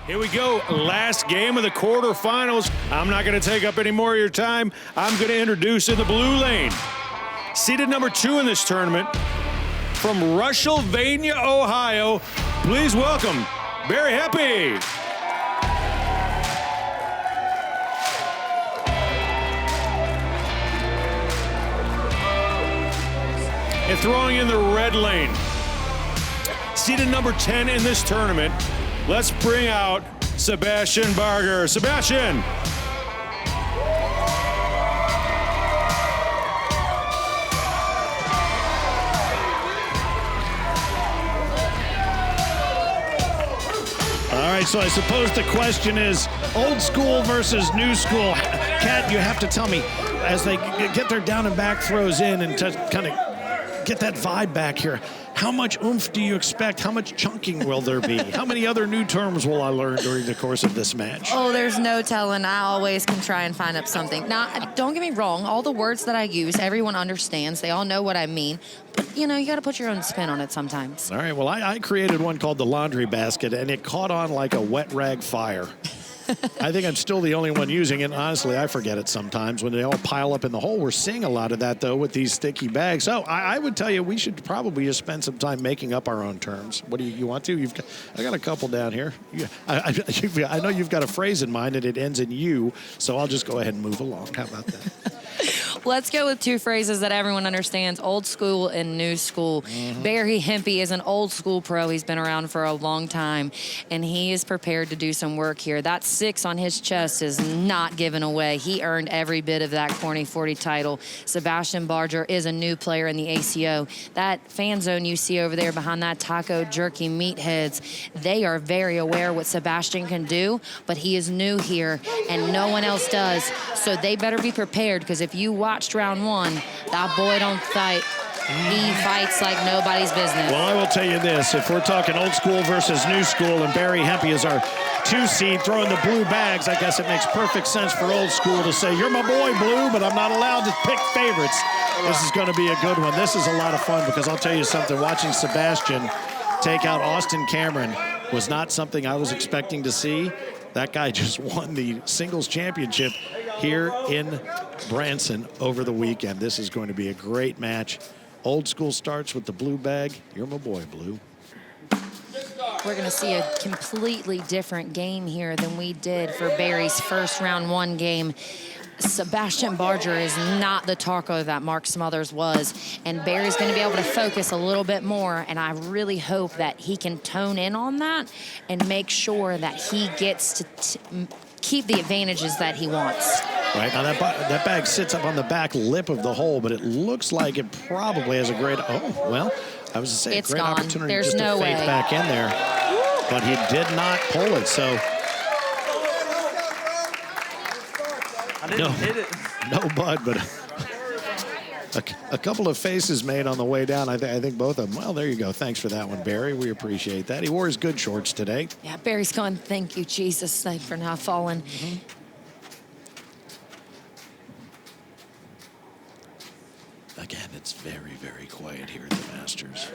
Here we go, last game of the quarterfinals. I'm not going to take up any more of your time. I'm going to introduce in the blue lane, seeded number 2 in this tournament, from Rushsylvania, Ohio, please welcome Barry Hempy. And throwing in the red lane, seeded number 10 in this tournament, let's bring out Sebastian Barger. Sebastian. All right, so I suppose the question is old school versus new school. Kat, you have to tell me, as they get their down and back throws in and to kind of get that vibe back here, how much oomph do you expect? How much chunking will there be? How many other new terms will I learn during the course of this match? Oh, there's no telling. I always can try and find up something. Now, don't get me wrong. All the words that I use, everyone understands. They all know what I mean. But, you know, you got to put your own spin on it sometimes. All right, well, I created one called the laundry basket, and it caught on like a wet rag fire. I think I'm still the only one using it. Honestly, I forget it sometimes when they all pile up in the hole. We're seeing a lot of that, though, with these sticky bags. So I would tell you we should probably just spend some time making up our own terms. What do you want to? I got a couple down here. I know you've got a phrase in mind, and it ends in you, so I'll just go ahead and move along. How about that? Let's go with 2 phrases that everyone understands, old school and new school. Barry Hempy is an old school pro. He's been around for a long time, and he is prepared to do some work here. That 6 on his chest is not given away. He earned every bit of that Corny 40 title. Sebastian Barger is a new player in the ACO. That fan zone you see over there behind that taco jerky meatheads, they are very aware what Sebastian can do, but he is new here, and no one else does. So they better be prepared, because if you watched round 1, that boy don't fight. He fights like nobody's business. Well, I will tell you this. If we're talking old school versus new school, and Barry Hempy is our 2 seed throwing the blue bags, I guess it makes perfect sense for old school to say, you're my boy, Blue, but I'm not allowed to pick favorites. This is going to be a good one. This is a lot of fun, because I'll tell you something, watching Sebastian take out Austin Cameron was not something I was expecting to see. That guy just won the singles championship here in Branson over the weekend. This is going to be a great match. Old school starts with the blue bag. You're my boy, Blue. We're going to see a completely different game here than we did for Barry's first round 1 game. Sebastian Barger is not the taco that Mark Smothers was, and Barry's going to be able to focus a little bit more, and I really hope that he can tone in on that and make sure that he gets to keep the advantages that he wants. Right, now that bag sits up on the back lip of the hole, but it looks like it probably has a great, oh, well, I was to say, it's a great gone. opportunity There's just no to fade way. back in there, but he did not pull it, so. I didn't hit it. No bud, but a couple of faces made on the way down. I think both of them. Well, there you go. Thanks for that one, Barry. We appreciate that. He wore his good shorts today. Yeah, Barry's going, thank you, Jesus, thank for not falling. Again, it's very, very quiet here at the Masters.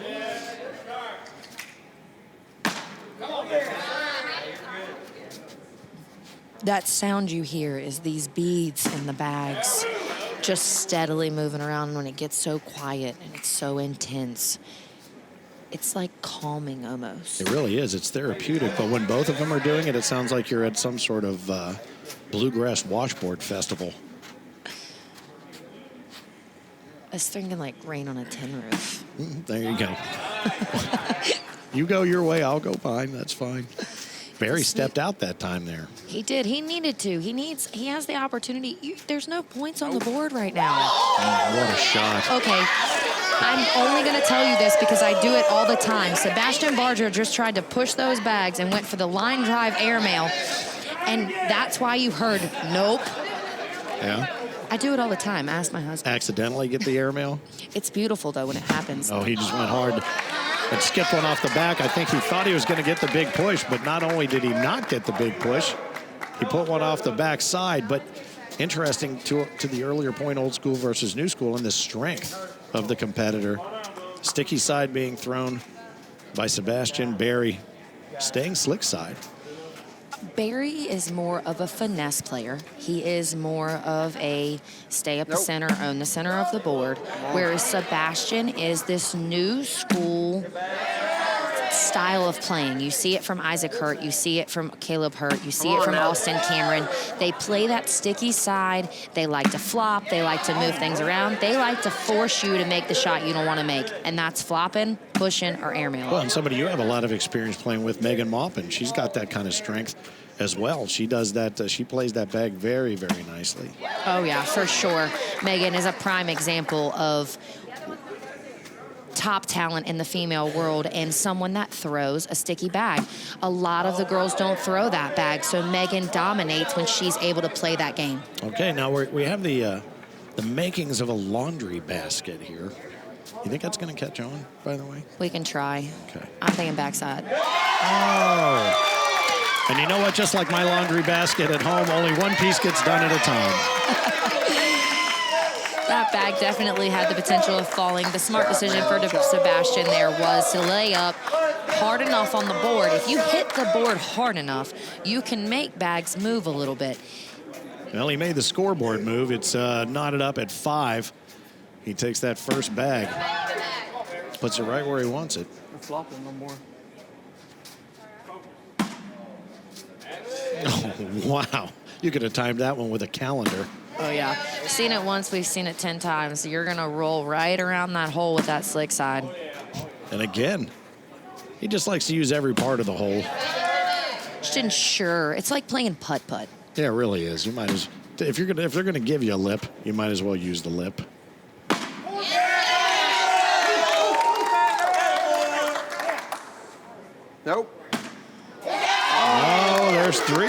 That sound you hear is these beads in the bags just steadily moving around. When it gets so quiet and it's so intense, it's like calming almost. It really is. It's therapeutic. But when both of them are doing it, it sounds like you're at some sort of bluegrass washboard festival. I was thinking like rain on a tin roof. There you go. You go your way, I'll go mine. That's fine. Barry stepped out that time there. He did. He needed to. He has the opportunity. There's no points on the board right now. What a shot. Okay. I'm only going to tell you this because I do it all the time. Sebastian Barger just tried to push those bags and went for the line drive airmail. And that's why you heard, nope. Yeah? I do it all the time. Ask my husband. Accidentally get the airmail? It's beautiful, though, when it happens. Oh, he just went hard and skipped one off the back. I think he thought he was going to get the big push, but not only did he not get the big push, he put one off the back side. But interesting to the earlier point, old school versus new school, and the strength of the competitor. Sticky side being thrown by Sebastian. Barry staying slick side. Barry is more of a finesse player. He is more of a stay up the center, own the center of the board, whereas Sebastian is this new school style of playing. You see it from Isaac Hurt, you see it from Caleb Hurt, you see it from Austin Cameron. They play that sticky side. They like to flop. They like to move things around. They like to force you to make the shot you don't want to make, and that's flopping, pushing, or airmail. Well, and somebody you have a lot of experience playing with, Megan Maupin. She's got that kind of strength as well. She does that. She plays that bag very, very nicely. Oh, yeah, for sure. Megan is a prime example of top talent in the female world and someone that throws a sticky bag. A lot of the girls don't throw that bag, so Megan dominates when she's able to play that game. Okay, now we have the makings of a laundry basket here. You think that's going to catch on, by the way? We can try. Okay. I'm thinking backside. Oh. And you know what? Just like my laundry basket at home, only one piece gets done at a time. That bag definitely had the potential of falling. The smart decision for Sebastian there was to lay up hard enough on the board. If you hit the board hard enough, you can make bags move a little bit. Well, he made the scoreboard move. It's knotted up at 5. He takes that first bag, puts it right where he wants it. We're flopping no more. Oh, wow. You could have timed that one with a calendar. Oh, yeah. Seen it once, we've seen it 10 times. You're going to roll right around that hole with that slick side. And again, he just likes to use every part of the hole. Just ensure. It's like playing putt-putt. Yeah, it really is. You might as if they're gonna give you a lip, you might as well use the lip. Nope. Oh, there's 3.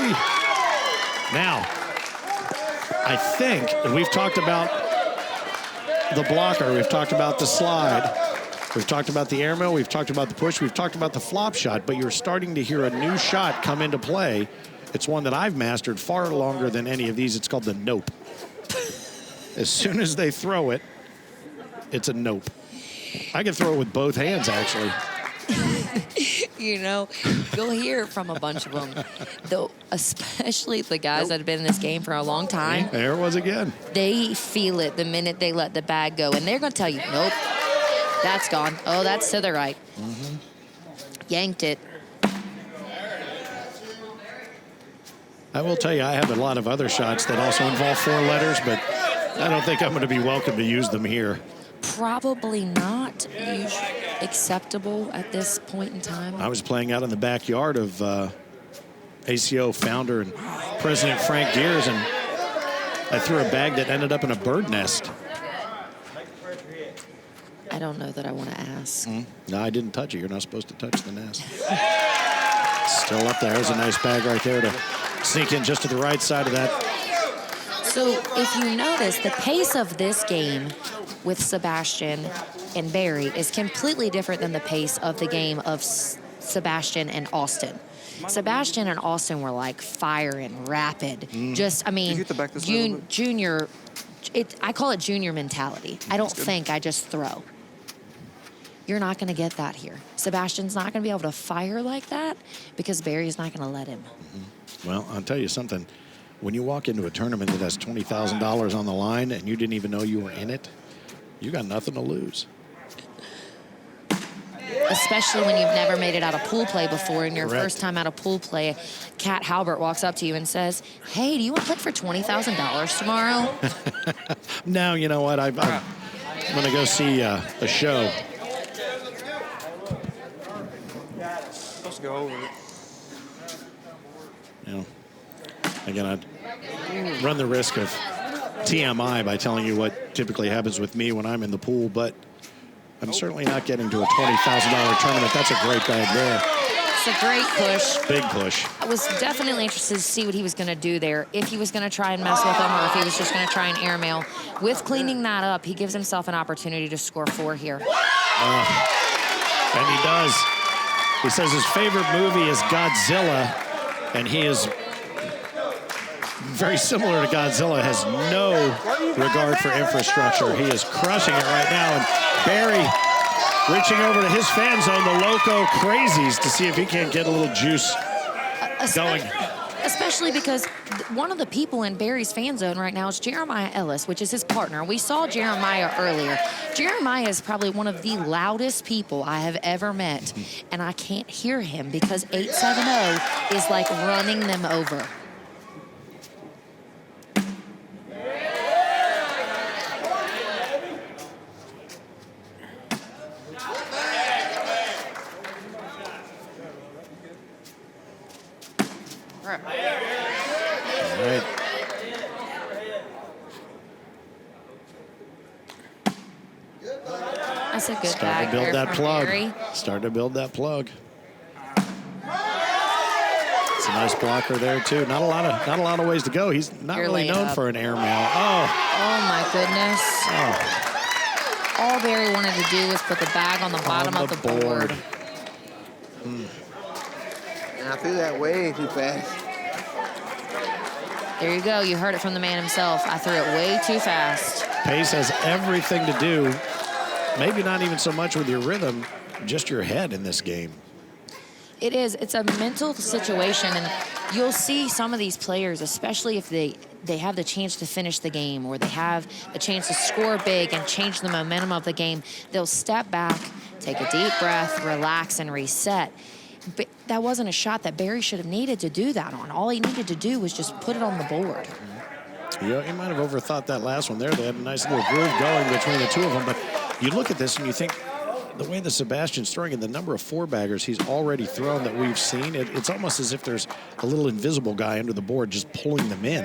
Now, I think, and we've talked about the blocker, we've talked about the slide, we've talked about the airmail, we've talked about the push, we've talked about the flop shot, but you're starting to hear a new shot come into play. It's one that I've mastered far longer than any of these. It's called the nope. As soon as they throw it, it's a nope. I can throw it with both hands, actually. You know, you'll hear it from a bunch of them. Though, especially the guys that have been in this game for a long time. There it was again. They feel it the minute they let the bag go. And they're going to tell you, nope, that's gone. Oh, that's to the right. Mm-hmm. Yanked it. I will tell you, I have a lot of other shots that also involve 4 letters, but I don't think I'm going to be welcome to use them here. Probably not acceptable at this point in time. I was playing out in the backyard of ACO founder and president Frank Gears, and I threw a bag that ended up in a bird nest. I don't know that I want to ask. No, I didn't touch it. You're not supposed to touch the nest. Still up there. There's a nice bag right there to sneak in just to the right side of that. So if you notice, the pace of this game with Sebastian and Barry is completely different than the pace of the game of Sebastian and Austin. Sebastian and Austin were like firing, rapid. Just, I mean, junior, I call it junior mentality. I don't think, I just throw. You're not going to get that here. Sebastian's not going to be able to fire like that because Barry's not going to let him. Well, I'll tell you something. When you walk into a tournament that has $20,000 on the line and you didn't even know you were in it, you got nothing to lose. Especially when you've never made it out of pool play before, and your first time out of pool play, Kat Halbert walks up to you and says, "Hey, do you want to play for $20,000 tomorrow?" Now, you know what? I'm going to go see a show. Let's go over it. You know, again, I'd run the risk of TMI by telling you what typically happens with me when I'm in the pool, but I'm certainly not getting to a $20,000 tournament. That's a great bag there. It's a great push. Big push. I was definitely interested to see what he was going to do there, if he was going to try and mess with them or if he was just going to try and airmail. With cleaning that up, he gives himself an opportunity to score 4 here. And he does. He says his favorite movie is Godzilla, and he is very similar to Godzilla, has no regard for infrastructure. He is crushing it right now, and Barry reaching over to his fan zone, the Loco Crazies, to see if he can't get a little juice going. especially because one of the people in Barry's fan zone right now is Jeremiah Ellis, which is his partner. We saw Jeremiah earlier. Jeremiah is probably one of the loudest people I have ever met, and I can't hear him because 870 is like running them over. Right. That's a good Starting bag to build there that from plug. Barry. Starting to build that plug. It's a nice blocker there too. Not a lot of ways to go. He's not You're really laid known up. for an airmail. Oh, Oh my goodness. oh. All Barry wanted to do was put the bag on the bottom On of the the board. I threw that way too fast. There you go. You heard it from the man himself. I threw it way too fast. Pace has everything to do, maybe not even so much with your rhythm, just your head in this game. It is. It's a mental situation, and you'll see some of these players, especially if they have the chance to finish the game or they have a chance to score big and change the momentum of the game, they'll step back, take a deep breath, relax, and reset. But that wasn't a shot that Barry should have needed to do that on. All he needed to do was just put it on the board. Yeah, he might have overthought that last one there. They had a nice little groove going between the two of them, but you look at this and you think, the way that Sebastian's throwing and the number of four-baggers he's already thrown that we've seen, it's almost as if there's a little invisible guy under the board just pulling them in.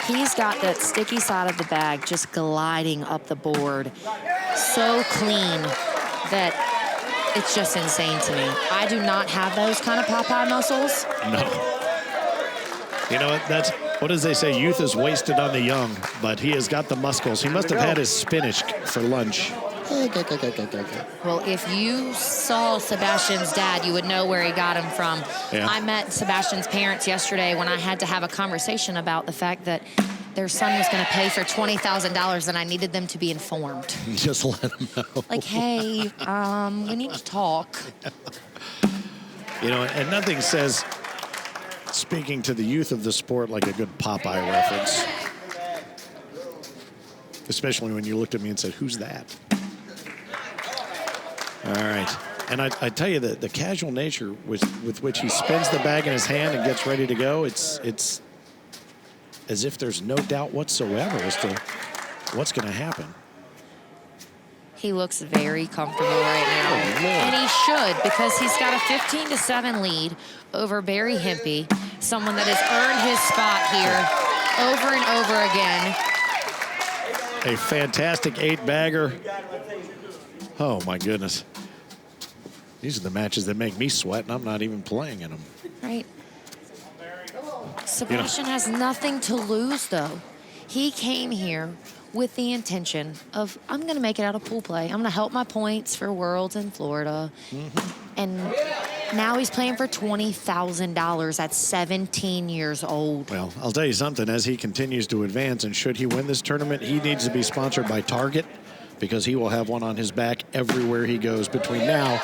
He's got that sticky side of the bag just gliding up the board so clean that it's just insane to me. I do not have those kind of Popeye muscles. No. You know, what does they say? Youth is wasted on the young, but he has got the muscles. He must have had his spinach for lunch. Well, if you saw Sebastian's dad, you would know where he got him from. Yeah. I met Sebastian's parents yesterday when I had to have a conversation about the fact that their son was going to pay for $20,000 and I needed them to be informed. Just let him know. Like, hey, we need to talk. You know, and nothing says speaking to the youth of the sport like a good Popeye reference. Especially when you looked at me and said, who's that? All right. And I tell you that the casual nature with which he spins the bag in his hand and gets ready to go, it's as if there's no doubt whatsoever as to what's going to happen. He looks very comfortable right now. Oh, Lord. And he should, because he's got a 15-7 lead over Barry Hempy, someone that has earned his spot here over and over again. A fantastic 8-bagger. Oh, my goodness. These are the matches that make me sweat, and I'm not even playing in them. Right. Sebastian has nothing to lose, though. He came here with the intention of, I'm going to make it out of pool play. I'm going to help my points for Worlds in Florida. And now he's playing for $20,000 at 17 years old. Well, I'll tell you something. As he continues to advance, and should he win this tournament, he needs to be sponsored by Target because he will have one on his back everywhere he goes between now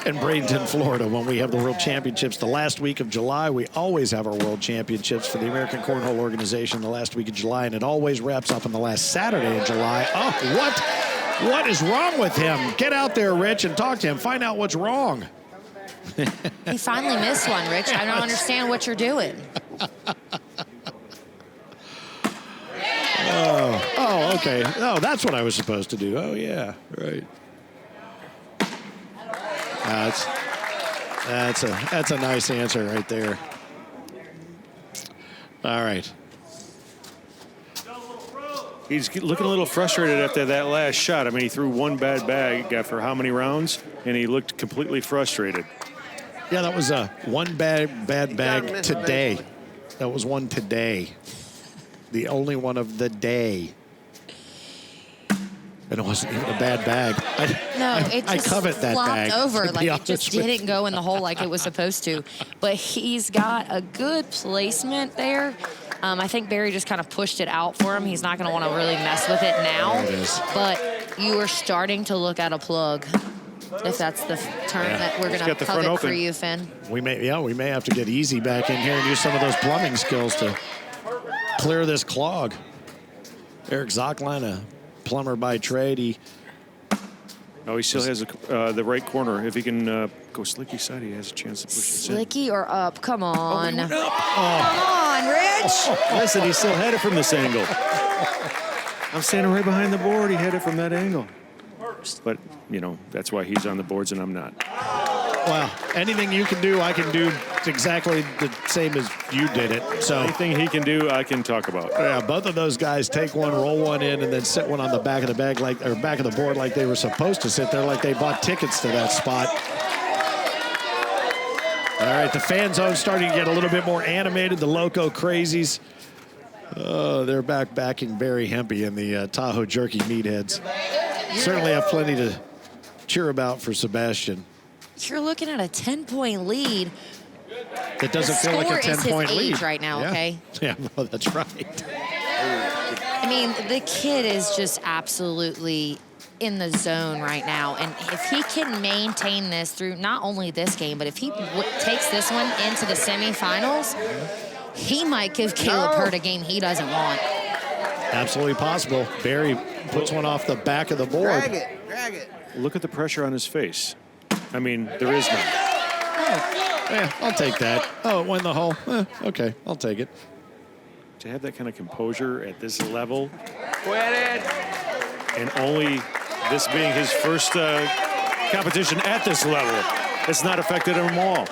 and Bradenton, Florida, when we have the World Championships the last week of July. We always have our World Championships for the American Cornhole Organization the last week of July, and it always wraps up on the last Saturday in July. Oh, what is wrong with him? Get out there, Rich, and talk to him. Find out what's wrong. He finally missed one, Rich. I don't understand what you're doing. Oh, okay. Oh, that's what I was supposed to do. Oh, yeah, right. That's a nice answer right there. All right. He's looking a little frustrated after that last shot. I mean, he threw one bad bag after how many rounds, and he looked completely frustrated. Yeah, that was one bad bag today. That was one today. The only one of the day. And it wasn't even a bad bag. I covet that flopped bag. over. to be Like, it honest just with didn't go in the hole like it was supposed to. But he's got a good placement there. I think Barry just kind of pushed it out for him. He's not going to want to really mess with it now. There it is. But you are starting to look at a plug. If that's the term that we're going got to the front covet for open. you, Finn. We may have to get Easy back in here and use some of those plumbing skills to clear this clog. Eric Zockline, a plumber by trade. Oh, he still has the right corner. If he can go slicky side, he has a chance to push this in. Slicky or up? Come on. He went up. Come on, Rich. Listen, he still had it from this angle. I'm standing right behind the board. He had it from that angle. But, you know, that's why he's on the boards and I'm not. Well, anything you can do, I can do exactly the same as you did it. So Anything he can do, I can talk about. yeah, both of those guys take one, roll one in, and then sit one on the back of the bag or back of the board like they were supposed to sit there, like they bought tickets to that spot. All right, the fan zone's starting to get a little bit more animated. The Loco Crazies, they're backing Barry Hempy and the Tahoe Jerky Meatheads. Certainly have plenty to cheer about for Sebastian. You're looking at a 10-point lead. It doesn't feel like a 10-point his lead age right now, yeah. okay? Yeah, no, that's right. I mean, the kid is just absolutely in the zone right now. And if he can maintain this through not only this game, but if he takes this one into the semifinals, he might give Caleb Hurt a game he doesn't want. Absolutely possible. Barry puts one off the back of the board. Drag it, drag it. Look at the pressure on his face. I mean, there is none. Yeah, I'll take that. Oh, it went in the hole. Okay, I'll take it. To have that kind of composure at this level, Quit it. and only this being his first competition at this level, it's not affected him all.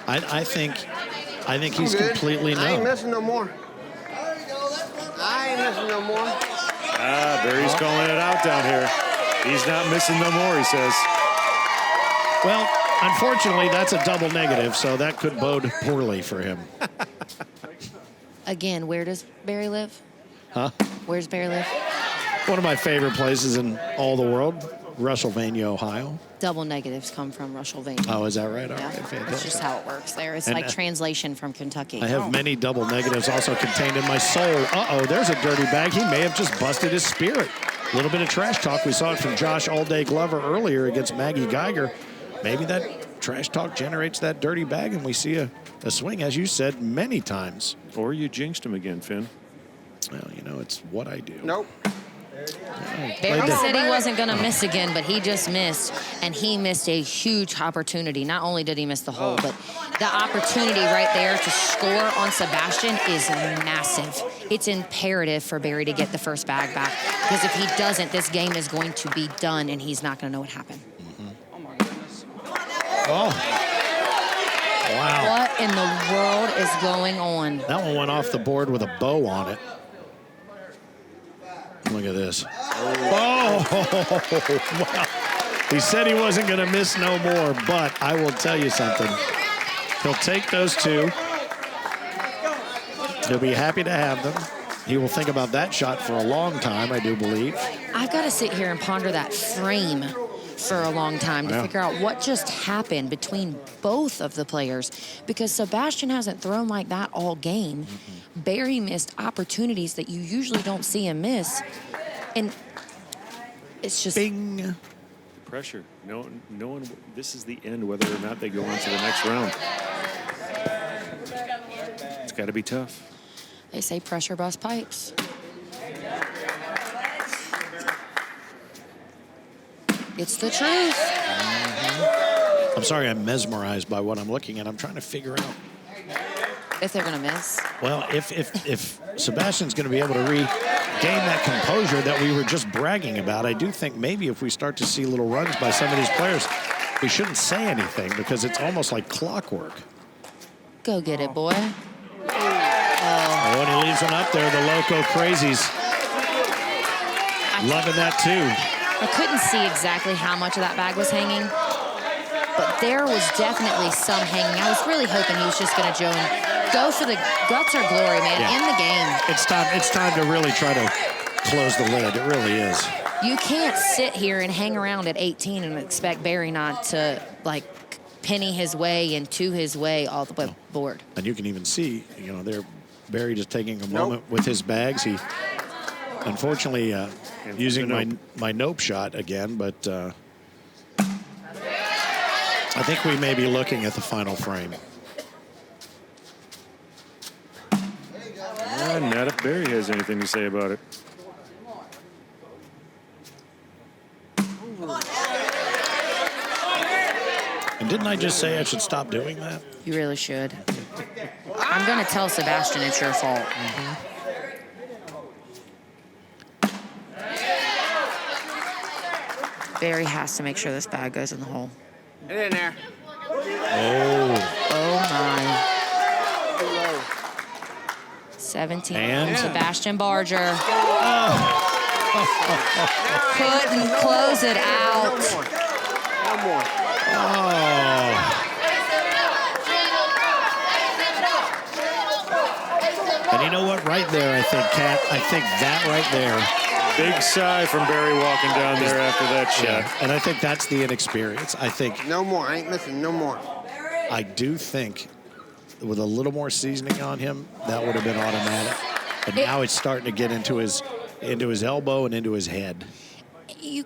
I think he's Good. completely I ain't numb. missing no more. I ain't missing no more. Barry's calling it out down here. He's not missing no more, he says. Well, unfortunately, that's a double negative, so that could bode poorly for him. Again, where does Barry live? Huh? Where's Barry live? One of my favorite places in all the world, Russellvania, Ohio. Double negatives come from Russellvania. Oh, is that right? All Yeah, right, that's fantastic. just how it works there. It's And, like translation from Kentucky. I have many double negatives also contained in my soul. Uh-oh, there's a dirty bag. He may have just busted his spirit. A little bit of trash talk. We saw it from Josh All-Day Glover earlier against Maggie Geiger. Maybe that trash talk generates that dirty bag, and we see a swing, as you said, many times. Or you jinxed him again, Finn. Well, you know, it's what I do. Nope. Barry the- said he wasn't going to miss again, but he just missed, and he missed a huge opportunity. Not only did he miss the hole, but the opportunity right there to score on Sebastian is massive. It's imperative for Barry to get the first bag back, because if he doesn't, this game is going to be done, and he's not going to know what happened. Oh. Wow. What in the world is going on? That one went off the board with a bow on it. Look at this. Oh, wow. He said he wasn't going to miss no more, but I will tell you something. He'll take those two. He'll be happy to have them. He will think about that shot for a long time, I do believe. I've got to sit here and ponder that frame for a long time to figure out what just happened between both of the players, because Sebastian hasn't thrown like that all game. Barry missed opportunities that you usually don't see him miss, and it's just Bing. Pressure. No one. This is the end, whether or not they go on to the next round. It's got to be tough. they say pressure bust pipes. It's the truth. I'm sorry, I'm mesmerized by what I'm looking at. I'm trying to figure out. If they're gonna miss, Well, if Sebastian's going to be able to regain that composure that we were just bragging about, I do think maybe if we start to see little runs by some of these players, we shouldn't say anything because it's almost like clockwork. go get it, boy. Oh, and he leaves one up there, the Loco Crazies. Loving that too. I couldn't see exactly how much of that bag was hanging, but there was definitely some hanging. I was really hoping he was just going to go for the guts or glory, man, Yeah. in the game. It's time to really try to close the lid. It really is. You can't sit here and hang around at 18 and expect Barry not to, like, penny his way and to his way all the way board. And you can even see, you know, they're Barry just taking a moment with his bags. He, unfortunately, using my nope shot again, but I think we may be looking at the final frame. Not if Barry has anything to say about it. And didn't I just say I should stop doing that? You really should. I'm going to tell Sebastian it's your fault. Barry has to make sure this bag goes in the hole. Get in there. Oh my. 17. And? Sebastian Barger. Couldn't close it out. No more. Oh. And you know what? Right there, I think, Kat, I think that right there. Big sigh from Barry walking down there after that shot. Yeah, and I think that's the inexperience. I think No more. I ain't missing no more. I do think with a little more seasoning on him, that would have been automatic. And now it's starting to get into his elbow and into his head. You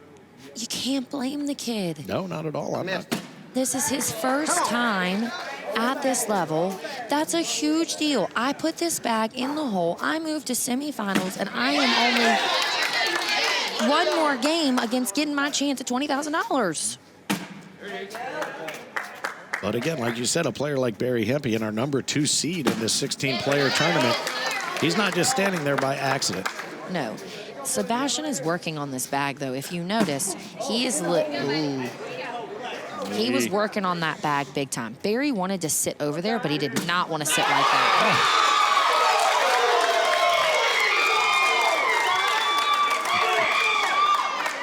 can't blame the kid. No, not at all. I'm not. This is his first time at this level. That's a huge deal. I put this bag in the hole. I moved to semifinals, and I am only one more game against getting my chance at $20,000. But again, like you said, a player like Barry Hempy in our number 2 seed in this 16-player tournament, he's not just standing there by accident. No. Sebastian is working on this bag, though. If you notice, he is he was working on that bag big time. Barry wanted to sit over there, but he did not want to sit like that.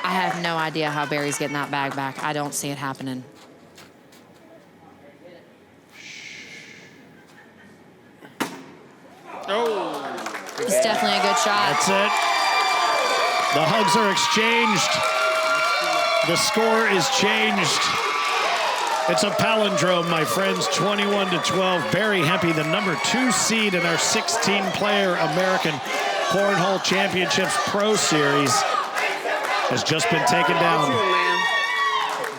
I have no idea how Barry's getting that bag back. I don't see it happening. It's definitely a good shot. That's it. The hugs are exchanged. The score is changed. It's a palindrome, my friends, 21-12. Barry Hempy, the number 2 seed in our 16-player American Cornhole Championships Pro Series, has just been taken down.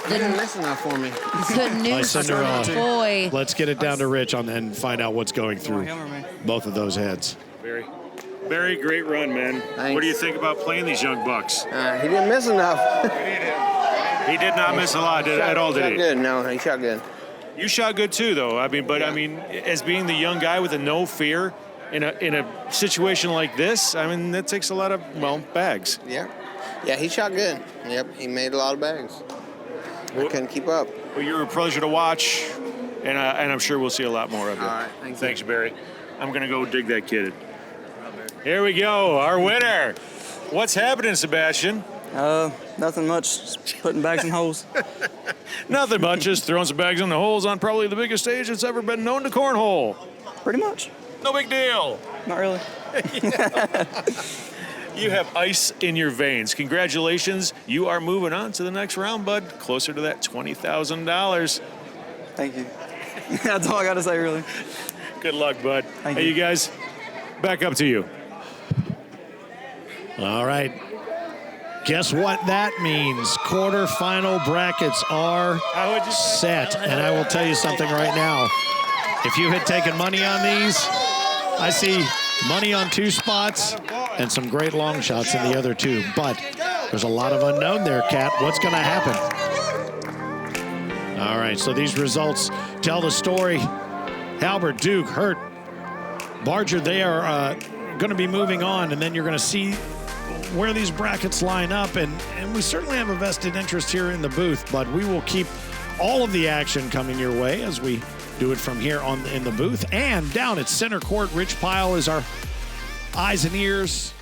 You didn't miss enough for me. Good news, boy. Let's get it down to Rich and find out what's going through both of those heads. Barry, great run, man. Thanks. What do you think about playing these young bucks? He didn't miss enough. He did not miss a lot at all, did he? He shot good. No, he shot good. You shot good too, though. I mean, as being the young guy with a no fear in a situation like this, I mean, that takes a lot of bags. Yeah, he shot good. Yep, he made a lot of bags. I couldn't keep up. Well, you're a pleasure to watch, and I'm sure we'll see a lot more of you. All right, thanks, Barry. I'm gonna go dig that kid. Here we go, our winner. What's happening, Sebastian? Nothing much. Just putting bags in holes. Nothing much, just throwing some bags in the holes on probably the biggest stage that's ever been known to cornhole. Pretty much. No big deal. Not really. You have ice in your veins. Congratulations. You are moving on to the next round, bud. Closer to that $20,000. Thank you. That's all I got to say, really. Good luck, bud. Thank you you guys, back up to you. All right. Guess what that means? Quarterfinal brackets are set. And I will tell you something right now. If you had taken money on these, I see money on 2 spots and some great long shots in the other 2. But there's a lot of unknown there, Kat. What's going to happen? All right, so these results tell the story. Halbert, Duke, Hurt, Barger, they are going to be moving on, and then you're going to see where these brackets line up, and we certainly have a vested interest here in the booth, but we will keep all of the action coming your way as we do it from here on in the booth. And down at center court, Rich Pyle is our eyes and ears